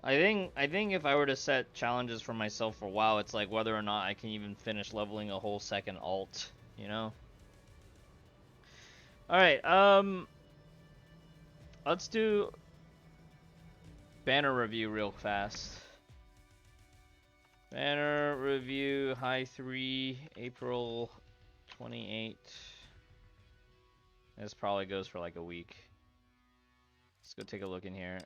I think if I were to set challenges for myself for WoW, it's like whether or not I can even finish leveling a whole second alt, you know? All right, let's do banner review real fast. Banner review HI3 April 28. This probably goes for like a week. Let's go take a look in here.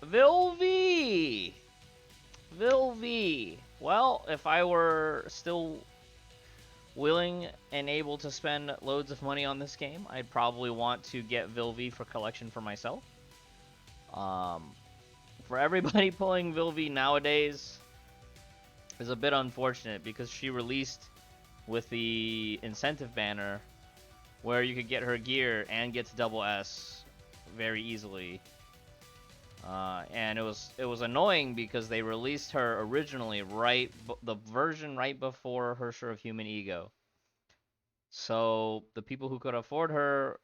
Vil-V! Vil-V! Well, if I were still willing and able to spend loads of money on this game, I'd probably want to get Vil-V for collection for myself. For everybody pulling Vil-V nowadays is a bit unfortunate because she released with the incentive banner where you could get her gear and get to double S very easily. And it was annoying because they released her originally the version right before her Sure of Human Ego. So the people who could afford her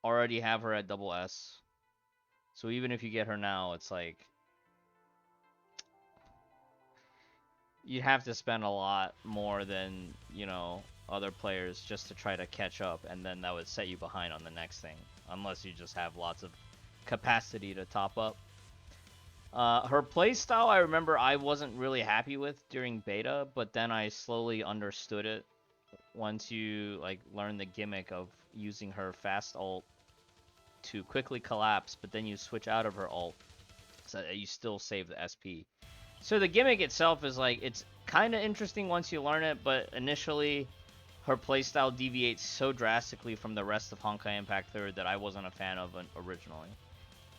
already have her at double S. So even if you get her now, it's like you have to spend a lot more than, other players just to try to catch up, and then that would set you behind on the next thing, unless you just have lots of capacity to top up. Her playstyle, I remember I wasn't really happy with during beta, but then I slowly understood it once you learn the gimmick of using her fast ult to quickly collapse, but then you switch out of her ult so that you still save the SP. So the gimmick itself is it's kind of interesting once you learn it, but initially her playstyle deviates so drastically from the rest of Honkai Impact 3rd that I wasn't a fan of originally.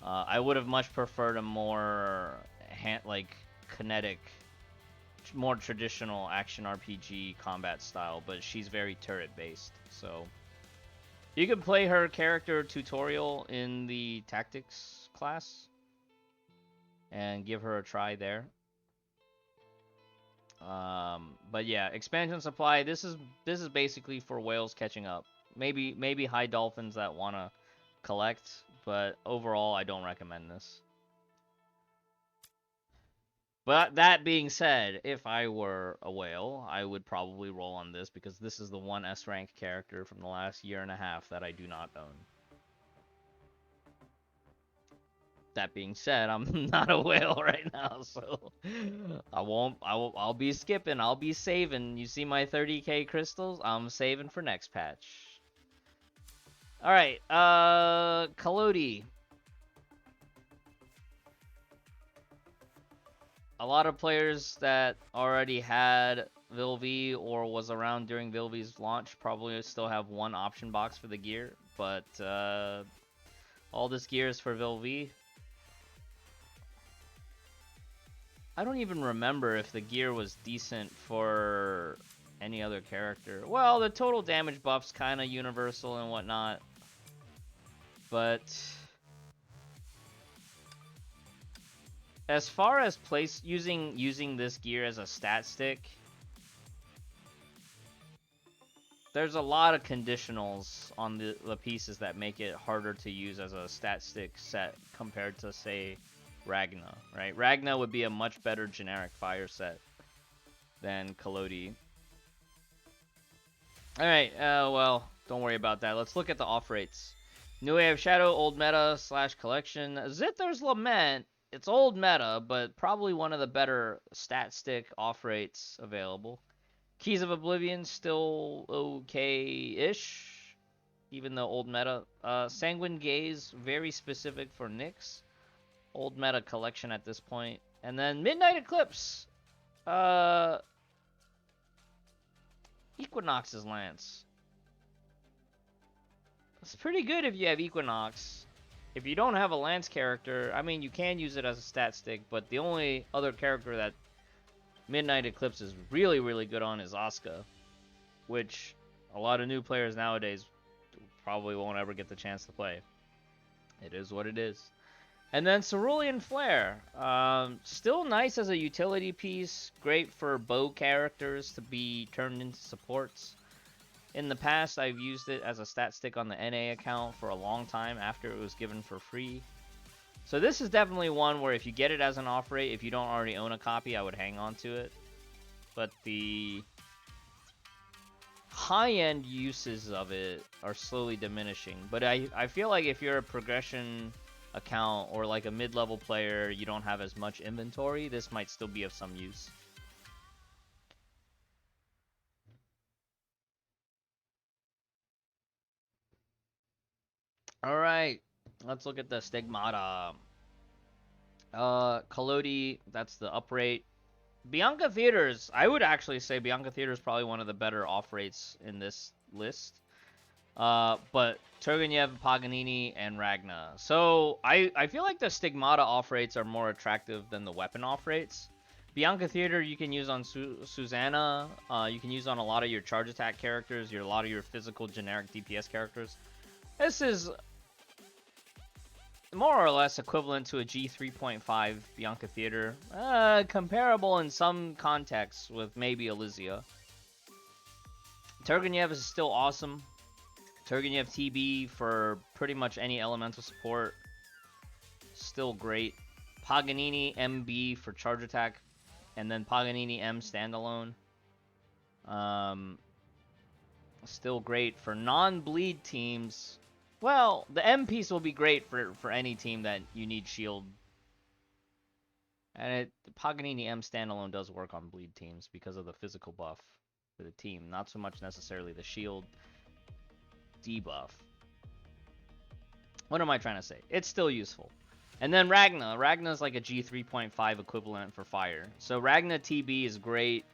I would have much preferred a more kinetic, more traditional action RPG combat style, but she's very turret based. So you can play her character tutorial in the tactics class and give her a try there. But yeah, expansion supply. This is basically for whales catching up. Maybe high dolphins that wanna collect, but overall, I don't recommend this. But that being said, if I were a whale, I would probably roll on this because this is the one S rank character from the last year and a half that I do not own. That being said, I'm not a whale right now, so I won't. I'll be skipping. I'll be saving. You see my 30k crystals? I'm saving for next patch. All right. Collodi. A lot of players that already had Vil-V or was around during Vil-V's launch probably still have one option box for the gear, but all this gear is for Vil-V. I don't even remember if the gear was decent for any other character. Well, the total damage buff's kind of universal and whatnot, but as far as using this gear as a stat stick, there's a lot of conditionals on the pieces that make it harder to use as a stat stick set compared to, say, Ragna, right? Ragna would be a much better generic fire set than Collodi. Alright, well, don't worry about that. Let's look at the off rates. New Wave Shadow, old meta / collection. Zither's Lament, it's old meta, but probably one of the better stat stick off rates available. Keys of Oblivion, still okay-ish, even though old meta. Sanguine Gaze, very specific for Nyx. Old meta collection at this point. And then Midnight Eclipse. Equinox's Lance. It's pretty good if you have Equinox. If you don't have a Lance character, I mean, you can use it as a stat stick, but the only other character that Midnight Eclipse is really, really good on is Asuka, which a lot of new players nowadays probably won't ever get the chance to play. It is what it is. And then Cerulean Flare. Still nice as a utility piece. Great for bow characters to be turned into supports. In the past, I've used it as a stat stick on the NA account for a long time after it was given for free. So this is definitely one where if you get it as an off rate, if you don't already own a copy, I would hang on to it. But the high-end uses of it are slowly diminishing. But I feel like if you're a progression account or like a mid-level player, you don't have as much inventory, this might still be of some use. All right, let's look at the Stigmata. Collodi, that's the up rate. Bianca Theaters, I would actually say Bianca Theater is probably one of the better off rates in this list. But Turgenev, Paganini, and Ragna. So I feel like the Stigmata off rates are more attractive than the weapon off rates. Bianca Theater you can use on Susanna. You can use on a lot of your charge attack characters, a lot of your physical generic DPS characters. This is more or less equivalent to a G3.5 Bianca Theater. Comparable in some contexts with maybe Elysia. Turgenev is still awesome. Turgenev TB for pretty much any elemental support. Still great. Paganini MB for charge attack. And then Paganini M standalone. Still great for non-bleed teams. Well, the M piece will be great for any team that you need shield. And Paganini M standalone does work on bleed teams because of the physical buff for the team. Not so much necessarily the shield debuff. What am I trying to say? It's still useful. And then Ragna. Ragna's like a G3.5 equivalent for fire. So Ragna TB is great.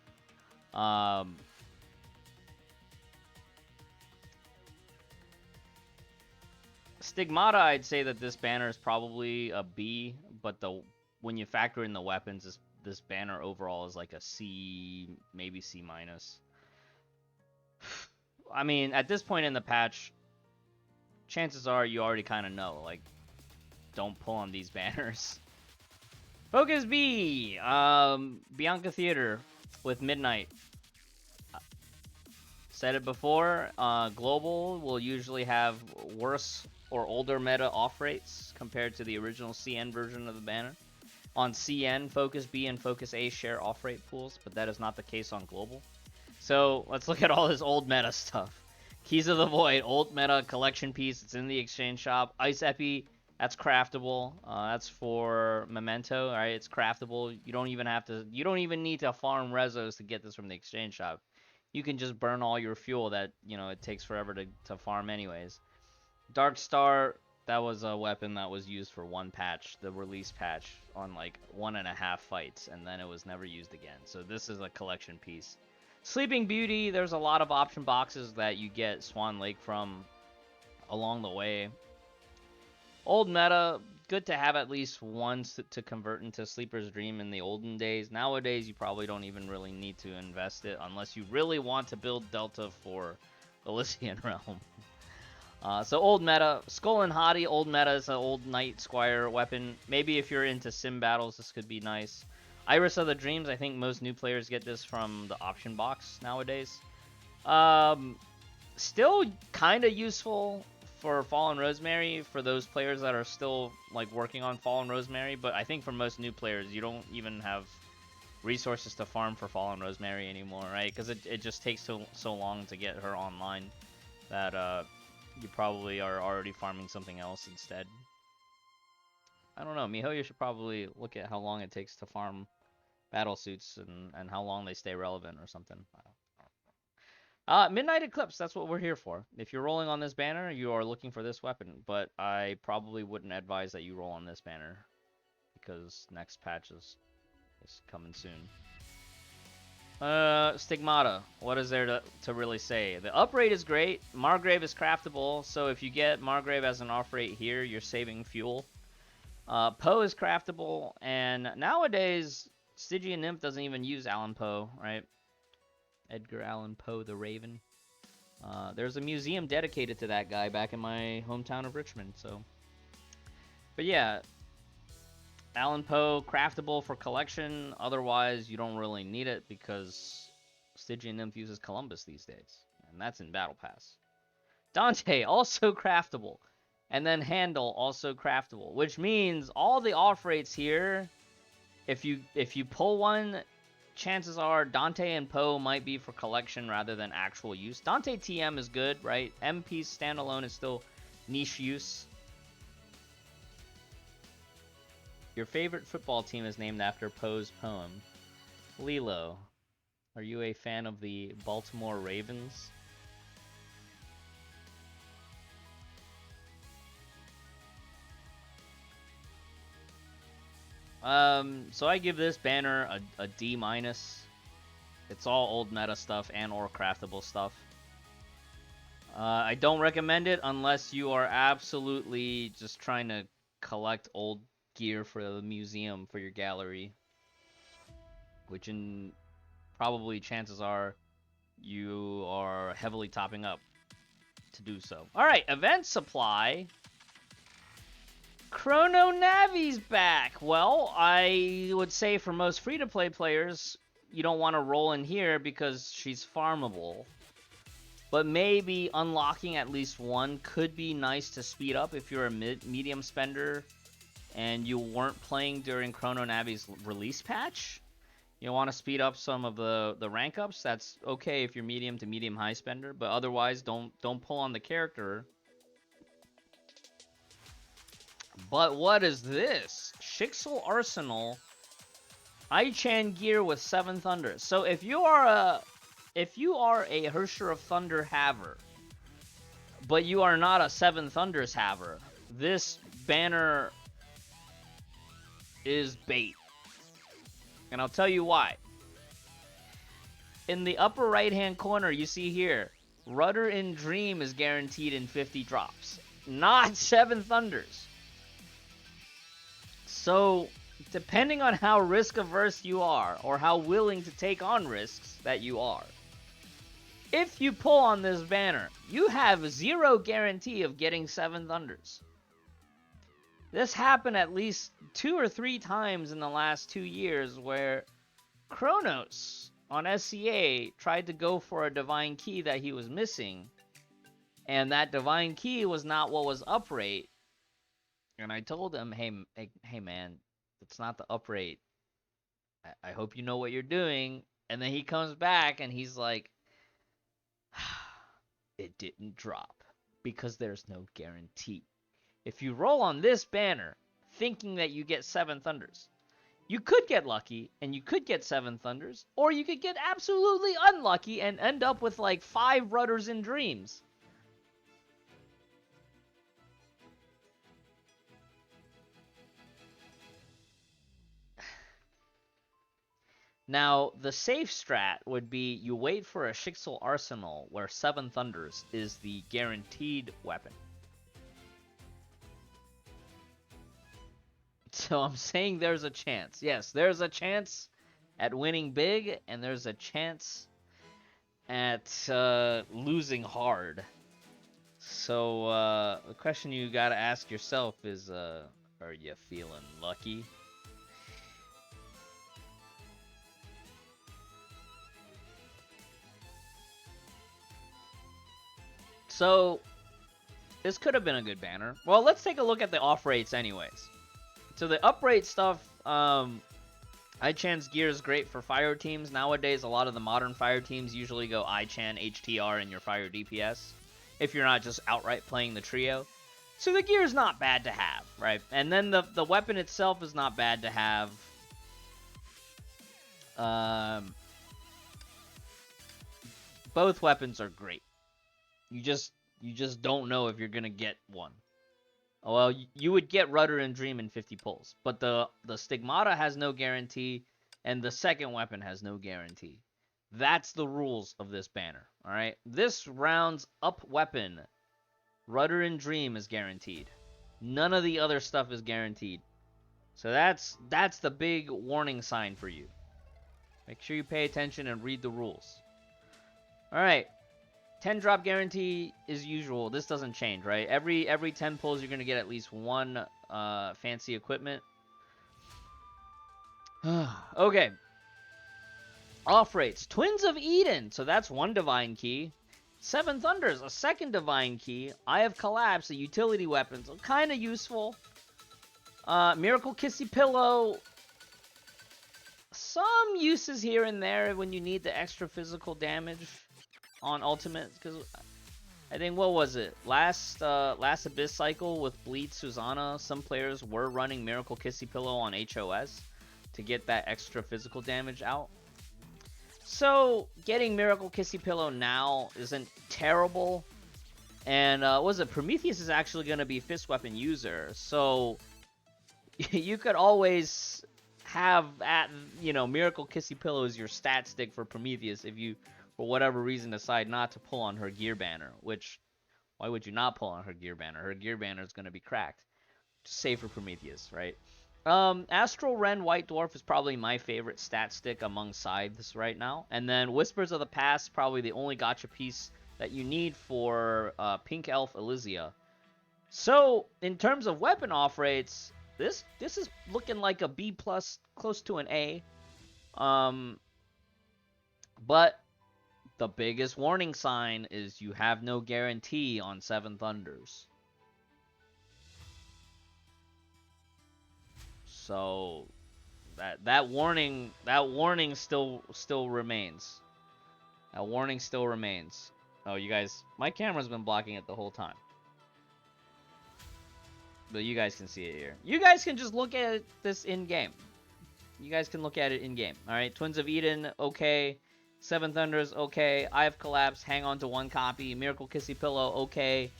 Stigmata, I'd say that this banner is probably a B, but when you factor in the weapons, this banner overall is like a C, maybe C minus. I mean, at this point in the patch, chances are you already kind of know, like, don't pull on these banners. Focus B! Bianca Theater with Midnight. Said it before, Global will usually have worse or older meta off rates compared to the original CN version of the banner. On CN, Focus B and Focus A share off rate pools, but that is not the case on Global. So let's look at all this old meta stuff. Keys of the Void, old meta collection piece. It's in the exchange shop. Ice Epi, that's craftable. That's for Memento, right? It's craftable. You don't even need to farm rezos to get this from the exchange shop. You can just burn all your fuel that, it takes forever to farm anyways. Dark Star, that was a weapon that was used for one patch, the release patch, on like 1.5 fights, and then it was never used again. So this is a collection piece. Sleeping Beauty, there's a lot of option boxes that you get Swan Lake from along the way. Old meta, good to have at least one to convert into Sleeper's Dream in the olden days. Nowadays, you probably don't even really need to invest it unless you really want to build Delta for Elysian Realm. So old meta, Skull and Hottie, old meta is an old Knight Squire weapon. Maybe if you're into sim battles, this could be nice. Iris of the Dreams, I think most new players get this from the option box nowadays. Still kind of useful for Fallen Rosemary for those players that are still like working on Fallen Rosemary, but I think for most new players, you don't even have resources to farm for Fallen Rosemary anymore, right? Because it just takes so long to get her online that you probably are already farming something else instead. I don't know, Mihoyo should probably look at how long it takes to farm battle suits and how long they stay relevant or something. Midnight Eclipse, that's what we're here for. If you're rolling on this banner, you are looking for this weapon, but I probably wouldn't advise that you roll on this banner because next patch is coming soon. Stigmata, what is there to really say? The up rate is great. Margrave is craftable, so if you get Margrave as an off rate here, you're saving fuel. Poe is craftable, and nowadays, Stygian Nymph doesn't even use Allan Poe, right? Edgar Allan Poe the Raven. There's a museum dedicated to that guy back in my hometown of Richmond, so. But yeah, Allan Poe, craftable for collection. Otherwise, you don't really need it because Stygian Nymph uses Columbus these days, and that's in Battle Pass. Dante, also craftable. And then handle, also craftable. Which means all the off rates here, if you pull one, chances are Dante and Poe might be for collection rather than actual use. Dante TM is good, right? MP standalone is still niche use. Your favorite football team is named after Poe's poem. Lilo, are you a fan of the Baltimore Ravens? So I give this banner a D-. It's all old meta stuff and or craftable stuff. I don't recommend it unless you are absolutely just trying to collect old gear for the museum for your gallery. Which in probably chances are you are heavily topping up to do so. Alright, event supply. Chrono Navi's back. Well, I would say for most free-to-play players, you don't want to roll in here because she's farmable. But maybe unlocking at least one could be nice to speed up if you're a medium spender and you weren't playing during Chrono Navi's release patch. You want to speed up some of the rank ups. That's okay if you're medium to medium high spender, but otherwise don't pull on the character. But what is this? Schicksal Arsenal, Ichan gear with 7 thunders. So if you are a Hersher of Thunder haver, but you are not a 7 thunders haver, this banner is bait. And I'll tell you why. In the upper right hand corner, you see here, Rudder in Dream is guaranteed in 50 drops, not 7 thunders. So, depending on how risk averse you are, or how willing to take on risks that you are, if you pull on this banner, you have 0 guarantee of getting 7 thunders. This happened at least 2 or 3 times in the last 2 years where Kronos on SCA tried to go for a divine key that he was missing, and that divine key was not what was uprate. And I told him, hey man, it's not the uprate. I hope you know what you're doing. And then he comes back and he's like, it didn't drop because there's no guarantee. If you roll on this banner thinking that you get 7 thunders, you could get lucky and you could get 7 thunders, or you could get absolutely unlucky and end up with like 5 rudders in dreams. Now, the safe strat would be you wait for a Schicksal Arsenal where 7 thunders is the guaranteed weapon. So I'm saying there's a chance. Yes, there's a chance at winning big, and there's a chance at losing hard. So the question you gotta ask yourself is, are you feeling lucky? So this could have been a good banner. Well, let's take a look at the off rates anyways. So the uprate stuff, Ichan's gear is great for fire teams. Nowadays, a lot of the modern fire teams usually go Ichan, HTR, and your fire DPS, if you're not just outright playing the trio. So the gear is not bad to have, right? And then the weapon itself is not bad to have. Both weapons are great. You just don't know if you're gonna get one. Well, you would get Rudder and Dream in 50 pulls, but the Stigmata has no guarantee, and the second weapon has no guarantee. That's the rules of this banner, alright? This round's up weapon, Rudder and Dream, is guaranteed. None of the other stuff is guaranteed. So that's the big warning sign for you. Make sure you pay attention and read the rules. Alright. 10 drop guarantee is usual. This doesn't change, right? Every 10 pulls, you're going to get at least one fancy equipment. Okay. Off rates. Twins of Eden. So that's one divine key. Seven Thunders, a second Divine Key. Eye of Collapse, a utility weapon, so kind of useful. Miracle Kissy Pillow. Some uses here and there when you need the extra physical damage on ultimate, because I think, what was it? Last Abyss cycle with Bleed Susanna, some players were running Miracle Kissy Pillow on HOS to get that extra physical damage out. So, getting Miracle Kissy Pillow now isn't terrible. And, was it? Prometheus is actually going to be Fist Weapon user. So, you could always have, Miracle Kissy Pillow as your stat stick for Prometheus if you, for whatever reason, decide not to pull on her gear banner. Which, why would you not pull on her gear banner? Her gear banner is going to be cracked. Save for Prometheus, right? Astral Ren White Dwarf is probably my favorite stat stick among scythes right now. And then Whispers of the Past, probably the only gacha piece that you need for Pink Elf Elysia. So, in terms of weapon off rates, this is looking like a B+, close to an A. But the biggest warning sign is you have no guarantee on Seven Thunders. So that warning still remains. That warning still remains. Oh, you guys, my camera's been blocking it the whole time. But you guys can see it here. You guys can just look at this in game. You guys can look at it in game. All right, Twins of Eden, okay. Seven Thunders, okay. Eye of Collapse, hang on to one copy. Miracle Kissy Pillow, okay.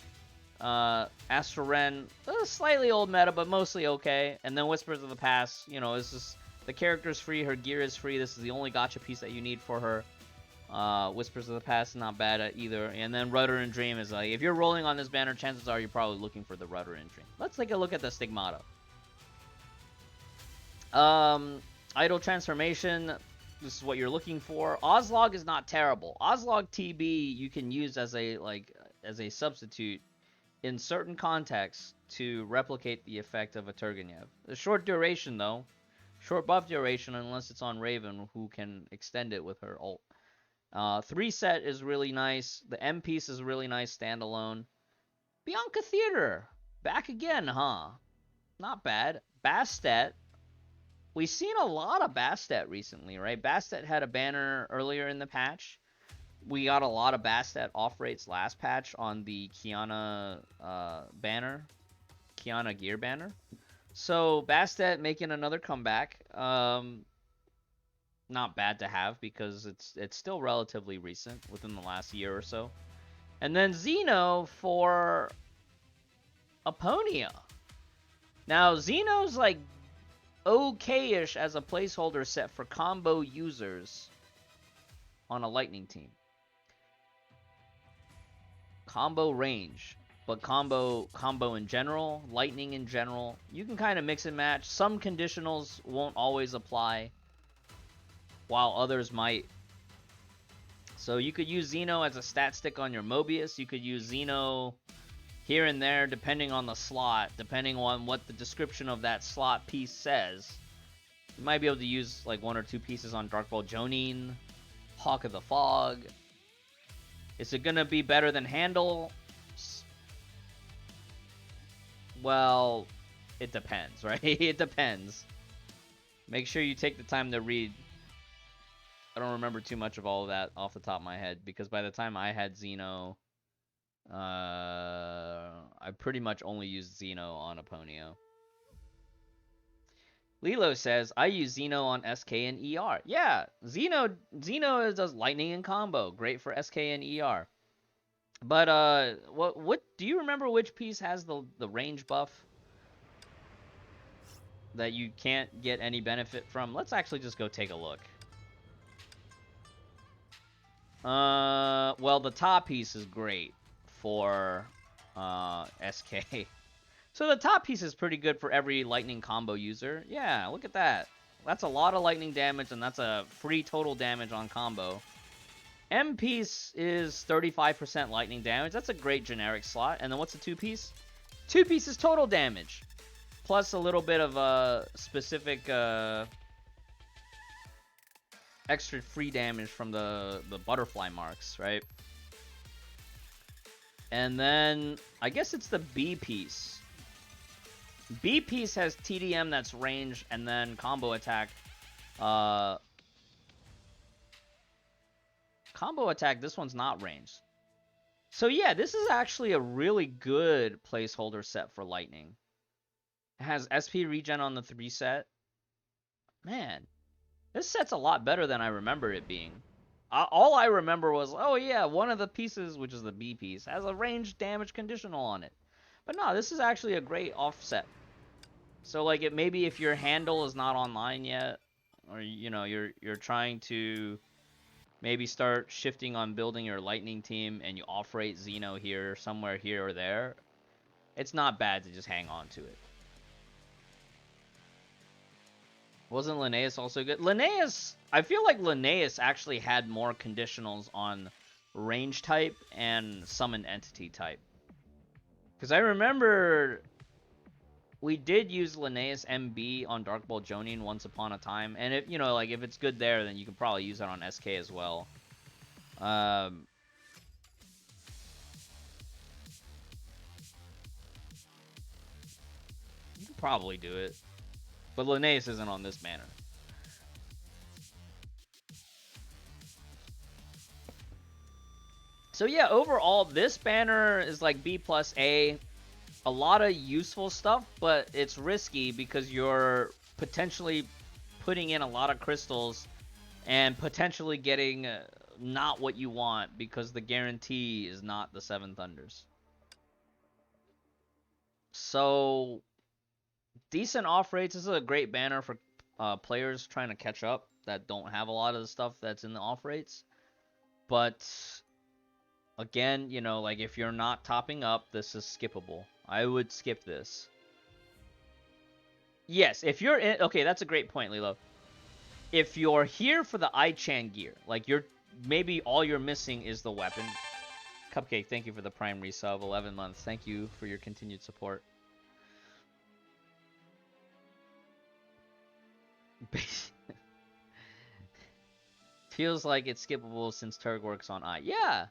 Astral Ren, slightly old meta, but mostly okay. And then Whispers of the Past, it's just, the character's free, her gear is free. This is the only gacha piece that you need for her. Whispers of the Past, not bad either. And then Rudder and Dream is like, if you're rolling on this banner, chances are you're probably looking for the Rudder and Dream. Let's take a look at the Stigmata. Idle Transformation, this is what you're looking for. Ozlog is not terrible. Ozlog TB you can use as a substitute in certain contexts to replicate the effect of a Turgenev. The short duration though, short buff duration unless it's on Raven, who can extend it with her ult. 3 set is really nice. The M piece is really nice standalone. Bianca Theater, back again, huh? Not bad. Bastet. We've seen a lot of Bastet recently, right? Bastet had a banner earlier in the patch. We got a lot of Bastet off rates last patch on the Kiana banner, Kiana gear banner. So Bastet making another comeback. Not bad to have because it's still relatively recent, within the last year or so. And then Xeno for Aponia. Now Xeno's like okay-ish as a placeholder set for combo users on a Lightning team. Combo range, but combo in general, Lightning in general, you can kind of mix and match. Some conditionals won't always apply, while others might. So you could use Xeno as a stat stick on your Mobius. You could use Xeno here and there, depending on the slot, depending on what the description of that slot piece says. You might be able to use like 1 or 2 pieces on Dark Ball Jonin, Hawk of the Fog. Is it gonna be better than Handle? Well, it depends, right? It depends. Make sure you take the time to read. I don't remember too much of all of that off the top of my head, because by the time I had Xeno, I pretty much only used Xeno on Aponio. Lilo says, I use Xeno on SK and ER. Yeah, Xeno does Lightning and combo. Great for SK and ER. But, what do you remember which piece has the range buff that you can't get any benefit from? Let's actually just go take a look. Well, the top piece is great for SK. So the top piece is pretty good for every Lightning combo user. Yeah, look at that. That's a lot of Lightning damage, and that's a free total damage on combo. M piece is 35% Lightning damage. That's a great generic slot. And then what's the 2 piece? 2 piece is total damage, plus a little bit of specific extra free damage from the butterfly marks, right? And then I guess it's the B piece. B piece has TDM that's range and then combo attack. Combo attack, this one's not ranged. So yeah, this is actually a really good placeholder set for Lightning. It has SP regen on the 3 set. Man, this set's a lot better than I remember it being. All I remember was, oh yeah, one of the pieces, which is the B piece, has a ranged damage conditional on it. But no, this is actually a great offset. So like, maybe if your handle is not online yet, or you know you're trying to maybe start shifting on building your Lightning team, and you off-rate Xeno here, somewhere here or there, it's not bad to just hang on to it. Wasn't Linnaeus also good? Linnaeus, I feel like Linnaeus actually had more conditionals on range type and summon entity type. Because I remember we did use Linnaeus MB on Dark Bolt Jonin once upon a time, and if you know, like if it's good there, then you can probably use it on SK as well. You can probably do it, but Linnaeus isn't on this banner. So yeah, overall, this banner is like B plus A. A lot of useful stuff, but it's risky because you're potentially putting in a lot of crystals and potentially getting not what you want because the guarantee is not the 7 Thunders. So, decent off rates. This is a great banner for players trying to catch up that don't have a lot of the stuff that's in the off rates. But, again, you know, like if you're not topping up, this is skippable. I would skip this. Yes, if you're in... Okay, that's a great point, Lilo. If you're here for the I-Chan gear, like you're... Maybe all you're missing is the weapon. Cupcake, thank you for the Prime resub. 11 months. Thank you for your continued support. Feels like it's skippable since Turg works on I. Yeah,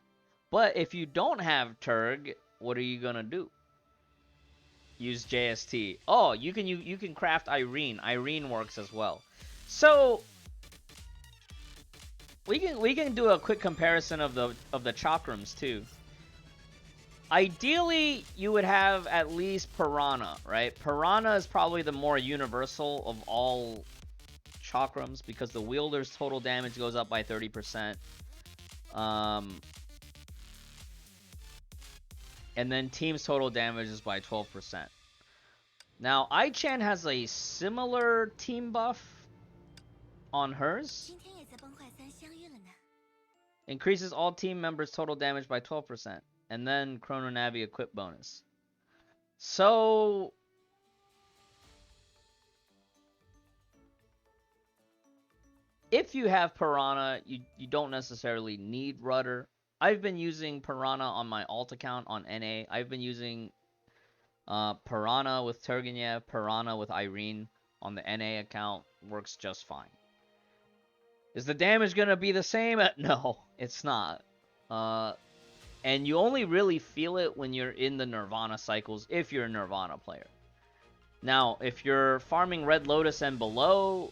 but if you don't have Turg, what are you gonna do? Use JST. Oh, you can craft Irene. Irene works as well. So we can do a quick comparison of the chakrams too. Ideally, you would have at least Piranha, right? Piranha is probably the more universal of all chakrams because the wielder's total damage goes up by 30%. And then team's total damage is by 12%. Now, I-Chan has a similar team buff on hers. Increases all team members' total damage by 12%. And then Chrono Navi equip bonus. So... if you have Piranha, you don't necessarily need Rudder. I've been using Piranha on my alt account on NA. I've been using Piranha with Turgenev, Piranha with Irene on the NA account. Works just fine. Is the damage going to be the same? No, it's not. And you only really feel it when you're in the Nirvana cycles if you're a Nirvana player. Now, if you're farming Red Lotus and below,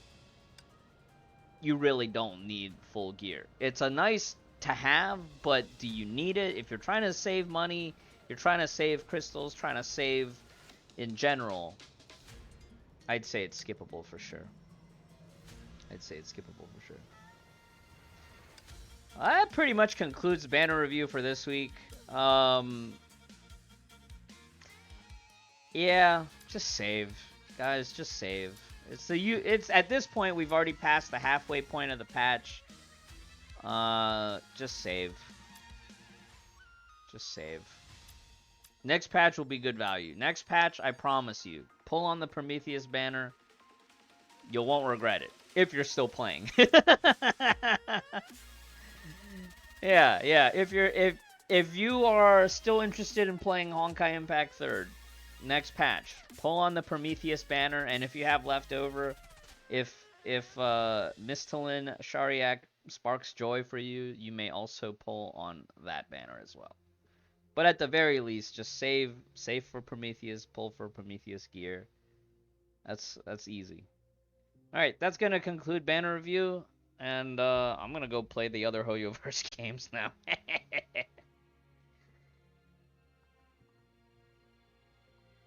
you really don't need full gear. It's a nice to have, but do you need it? If you're trying to save money, you're trying to save crystals, trying to save in general, I'd say it's skippable for sure. I'd say it's skippable for sure. That pretty much concludes the banner review for this week. Yeah, just save. Guys, just save. It's at this point we've already passed the halfway point of the patch. Just save. Just save. Next patch will be good value. Next patch, I promise you. Pull on the Prometheus banner. You won't regret it. If you're still playing. Yeah. If you are still interested in playing Honkai Impact 3rd, next patch, pull on the Prometheus banner, and if you have leftover, if Mistalin Shariak sparks joy for you, you may also pull on that banner as well. But at the very least, just save for Prometheus, pull for Prometheus gear. That's easy. All right, that's gonna conclude banner review, and I'm gonna go play the other Hoyoverse games now.